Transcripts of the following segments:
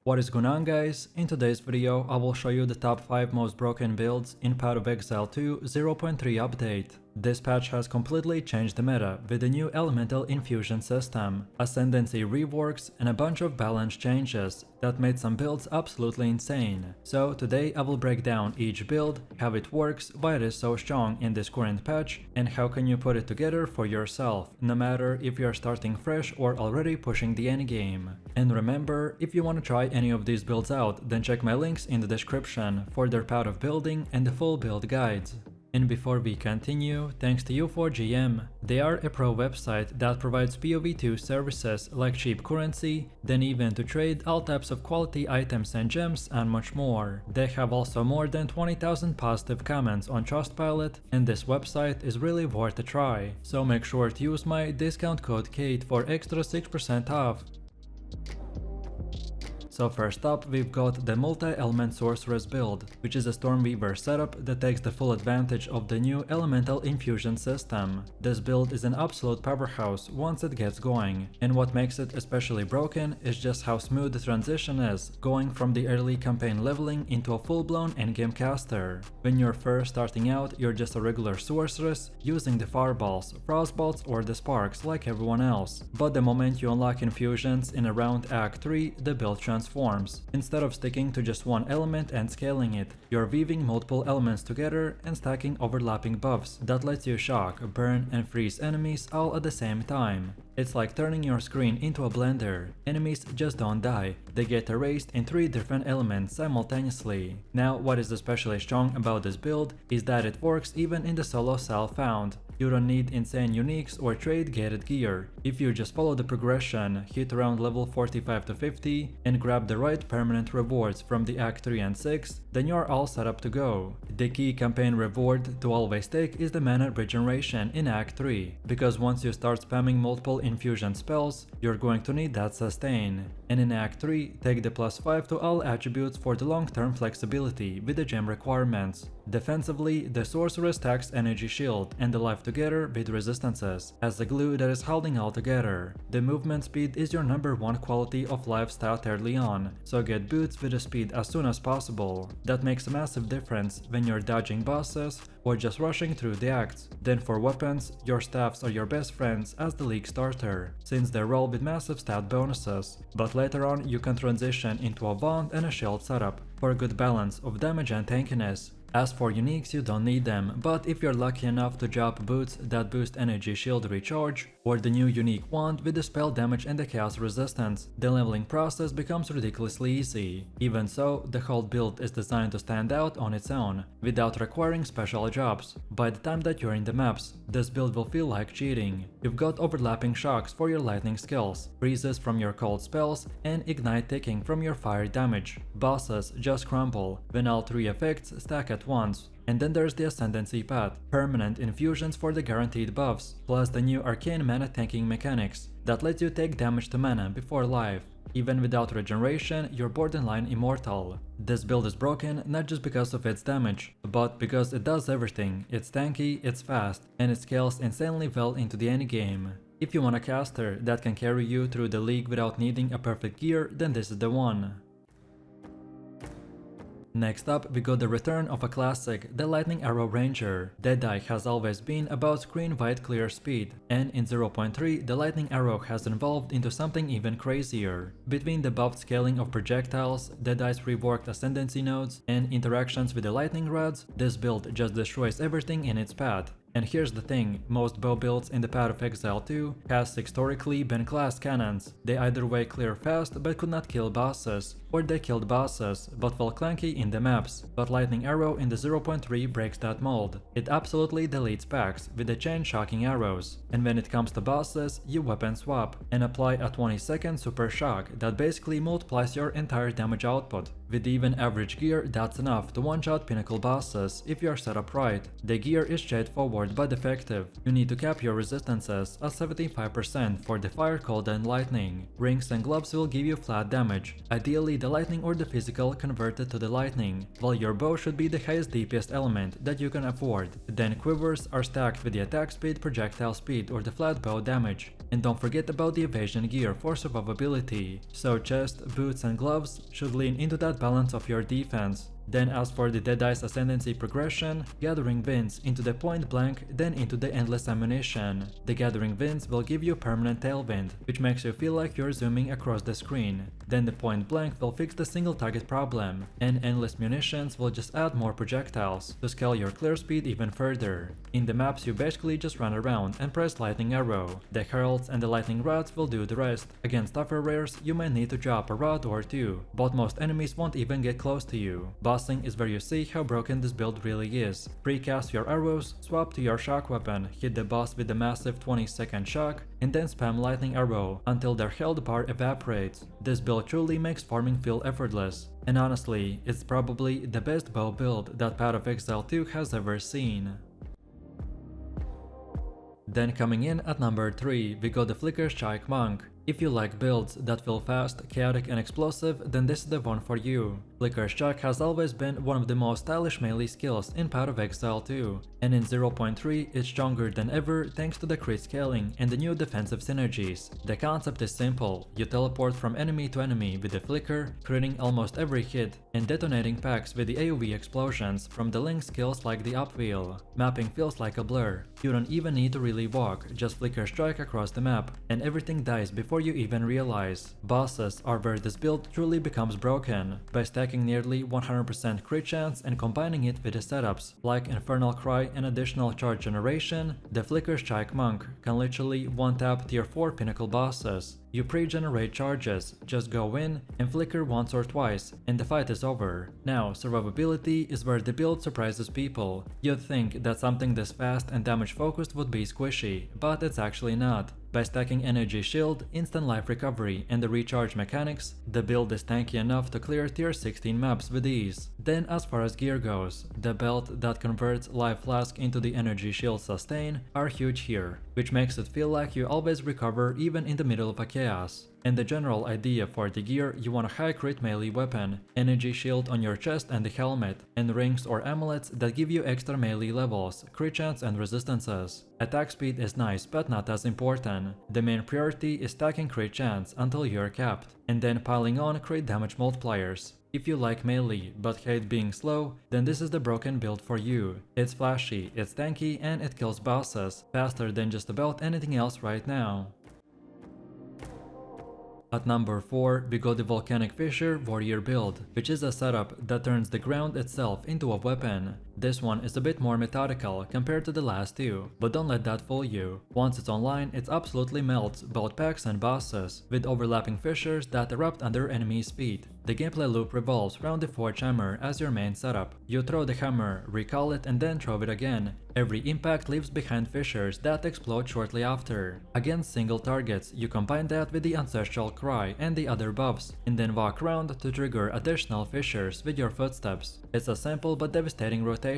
What is going on, guys? In today's video I will show you the top 5 most broken builds in Path of Exile 2 0.3 update. This patch has completely changed the meta with the new Elemental Infusion system, ascendancy reworks, and a bunch of balance changes that made some builds absolutely insane. So today I will break down each build, how it works, why it is so strong in this current patch, and how can you put it together for yourself, no matter if you are starting fresh or already pushing the endgame. And remember, if you want to try any of these builds out, then check my links in the description for their path of building and the full build guides. And before we continue, thanks to U4GM. They are a pro website that provides POE2 services like cheap currency, then even to trade all types of quality items and gems and much more. They have also more than 20,000 positive comments on Trustpilot, and this website is really worth a try. So make sure to use my discount code KATE for extra 6% off. So first up, we've got the multi-element sorceress build, which is a Stormweaver setup that takes the full advantage of the new Elemental Infusion system. This build is an absolute powerhouse once it gets going, and what makes it especially broken is just how smooth the transition is, going from the early campaign leveling into a full-blown endgame caster. When you're first starting out, you're just a regular sorceress, using the fireballs, frostbolts or the sparks like everyone else. But the moment you unlock infusions in around Act 3, the build transforms. Instead of sticking to just one element and scaling it, you're weaving multiple elements together and stacking overlapping buffs that lets you shock, burn and freeze enemies all at the same time. It's like turning your screen into a blender. Enemies just don't die, they get erased in 3 different elements simultaneously. Now, what is especially strong about this build is that it works even in the solo cell found. You don't need insane uniques or trade gated gear. If you just follow the progression, hit around level 45 to 50 and grab the right permanent rewards from the Act 3 and 6, then you're all set up to go. The key campaign reward to always take is the mana regeneration in Act 3, because once you start spamming multiple infusion spells, you're going to need that sustain. And in Act 3, take the +5 to all attributes for the long-term flexibility with the gem requirements. Defensively, the sorceress stacks energy shield and the life together with resistances, as the glue that is holding all together. The movement speed is your #1 quality of life stat early on, so get boots with the speed as soon as possible. That makes a massive difference when you're dodging bosses or just rushing through the acts. Then for weapons, your staffs are your best friends as the league starter, since they roll with massive stat bonuses, but later on you can transition into a wand and a shield setup for a good balance of damage and tankiness. As for uniques, you don't need them, but if you're lucky enough to drop boots that boost energy shield recharge, or the new unique wand with the spell damage and the chaos resistance, the leveling process becomes ridiculously easy. Even so, the whole build is designed to stand out on its own, without requiring special jobs. By the time that you're in the maps, this build will feel like cheating. You've got overlapping shocks for your lightning skills, freezes from your cold spells, and ignite ticking from your fire damage. Bosses just crumble when all 3 effects stack at once. And then there's the ascendancy path, permanent infusions for the guaranteed buffs, plus the new arcane mana tanking mechanics that lets you take damage to mana before life. Even without regeneration, you're borderline immortal. This build is broken not just because of its damage, but because it does everything. It's tanky, it's fast, and it scales insanely well into the endgame. If you want a caster that can carry you through the league without needing a perfect gear, then this is the one. Next up, we got the return of a classic, the Lightning Arrow Ranger. Deadeye has always been about screen wide clear speed, and in 0.3 the Lightning Arrow has evolved into something even crazier. Between the buffed scaling of projectiles, Deadeye's reworked ascendancy nodes, and interactions with the lightning rods, this build just destroys everything in its path. And here's the thing, most bow builds in the Path of Exile 2 has historically been class cannons. They either way clear fast but could not kill bosses, or they killed bosses but felt clunky in the maps. But Lightning Arrow in the 0.3 breaks that mold. It absolutely deletes packs with the chain shocking arrows. And when it comes to bosses, you weapon swap and apply a 20-second super shock that basically multiplies your entire damage output, With even average gear, that's enough to one-shot pinnacle bosses if you're set up right. The gear is straightforward but effective. You need to cap your resistances at 75% for the fire, cold and lightning. Rings and gloves will give you flat damage, ideally the lightning or the physical converted to the lightning, while your bow should be the highest DPS element that you can afford. Then quivers are stacked with the attack speed, projectile speed or the flat bow damage. And don't forget about the evasion gear for survivability. So chest, boots and gloves should lean into that balance of your defense. Then as for the Deadeye's ascendancy progression, Gathering Winds into the point blank, then into the endless ammunition. The Gathering Winds will give you permanent tailwind, which makes you feel like you're zooming across the screen. Then the point blank will fix the single target problem, and endless munitions will just add more projectiles to scale your clear speed even further. In the maps you basically just run around and press lightning arrow. The heralds and the lightning rods will do the rest. Against tougher rares you might need to drop a rod or two, but most enemies won't even get close to you. Bossing is where you see how broken this build really is. Precast your arrows, swap to your shock weapon, hit the boss with the massive 20-second shock, and then spam lightning arrow until their health bar evaporates. This build truly makes farming feel effortless. And honestly, it's probably the best bow build that Path of Exile 2 has ever seen. Then coming in at number 3, we got the Flicker Strike Monk. If you like builds that feel fast, chaotic and explosive, then this is the one for you. Flicker Strike has always been one of the most stylish melee skills in Path of Exile 2, and in 0.3 it's stronger than ever thanks to the crit scaling and the new defensive synergies. The concept is simple: you teleport from enemy to enemy with the flicker, critting almost every hit, and detonating packs with the AoE explosions from the link skills like the up wheel. Mapping feels like a blur. You don't even need to really walk, just Flicker Strike across the map, and everything dies before you even realize. Bosses are where this build truly becomes broken. By stacking nearly 100% crit chance and combining it with the setups like Infernal Cry and additional charge generation, the Flicker Strike Monk can literally one-tap tier 4 pinnacle bosses. You pre-generate charges, just go in and flicker once or twice, and the fight is over. Now, survivability is where the build surprises people. You'd think that something this fast and damage focused would be squishy, but it's actually not. By stacking energy shield, instant life recovery and the recharge mechanics, the build is tanky enough to clear tier 16 maps with ease. Then as far as gear goes, the belt that converts life flask into the energy shield sustain are huge here, which makes it feel like you always recover even in the middle of a chaos. And the general idea for the gear, you want a high crit melee weapon, energy shield on your chest and the helmet, and rings or amulets that give you extra melee levels, crit chance and resistances. Attack speed is nice but not as important. The main priority is stacking crit chance until you're capped, and then piling on crit damage multipliers. If you like melee but hate being slow, then this is the broken build for you. It's flashy, it's tanky, and it kills bosses faster than just about anything else right now. At number 4, we got the Volcanic Fissure Warrior build, which is a setup that turns the ground itself into a weapon. This one is a bit more methodical compared to the last two, but don't let that fool you. Once it's online, it absolutely melts both packs and bosses, with overlapping fissures that erupt under enemies' feet. The gameplay loop revolves around the Forge Hammer as your main setup. You throw the hammer, recall it and then throw it again. Every impact leaves behind fissures that explode shortly after. Against single targets, you combine that with the Ancestral Cry and the other buffs, and then walk around to trigger additional fissures with your footsteps. It's a simple but devastating rotation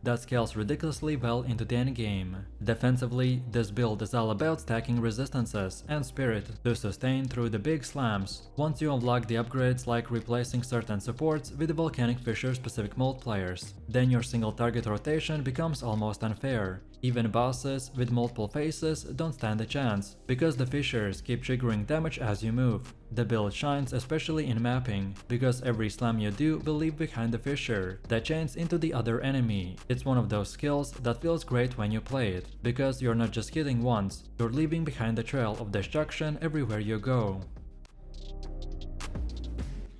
that scales ridiculously well into the endgame. Defensively, this build is all about stacking resistances and spirit to sustain through the big slams. Once you unlock the upgrades like replacing certain supports with the Volcanic Fissure specific multipliers, then your single target rotation becomes almost unfair. Even bosses with multiple faces don't stand a chance, because the fissures keep triggering damage as you move. The build shines especially in mapping, because every slam you do will leave behind a fissure that chains into the other enemy. It's one of those skills that feels great when you play it, because you're not just hitting once, you're leaving behind a trail of destruction everywhere you go.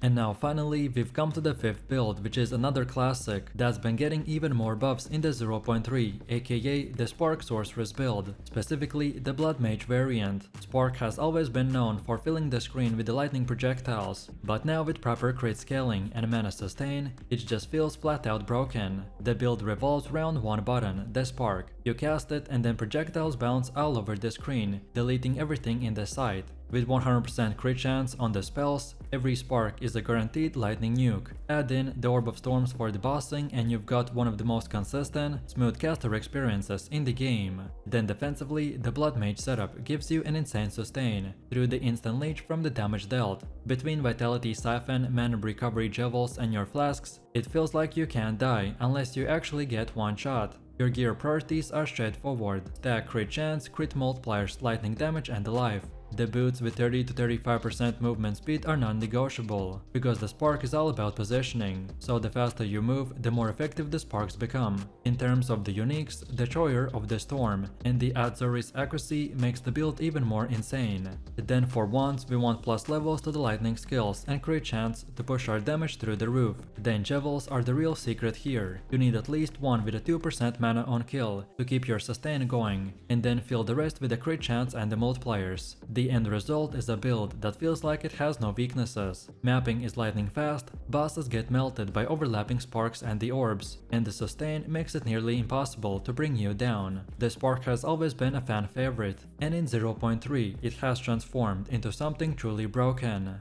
And now finally, we've come to the 5th build, which is another classic that's been getting even more buffs in the 0.3, aka the Spark Sorceress build, specifically the Blood Mage variant. Spark has always been known for filling the screen with the lightning projectiles, but now with proper crit scaling and mana sustain, it just feels flat out broken. The build revolves around one button, the Spark. You cast it and then projectiles bounce all over the screen, deleting everything in the sight. With 100% crit chance on the spells, every spark is a guaranteed lightning nuke. Add in the Orb of Storms for the bossing and you've got one of the most consistent, smooth caster experiences in the game. Then defensively, the Blood Mage setup gives you an insane sustain through the instant leech from the damage dealt. Between Vitality Siphon, Mana Recovery Jewels and your flasks, it feels like you can't die unless you actually get one shot. Your gear priorities are straightforward: stack crit chance, crit multipliers, lightning damage and alive. The boots with 30 to 35% movement speed are non-negotiable, because the spark is all about positioning, so the faster you move, the more effective the sparks become. In terms of the uniques, the Choir of the Storm and the Azori's accuracy makes the build even more insane. Then for wands, we want plus levels to the lightning skills and crit chance to push our damage through the roof. Then jewels are the real secret here. You need at least one with a 2% mana on kill to keep your sustain going, and then fill the rest with the crit chance and the multipliers. The end result is a build that feels like it has no weaknesses. Mapping is lightning fast, bosses get melted by overlapping sparks and the orbs, and the sustain makes it nearly impossible to bring you down. The spark has always been a fan favorite, and in 0.3 it has transformed into something truly broken.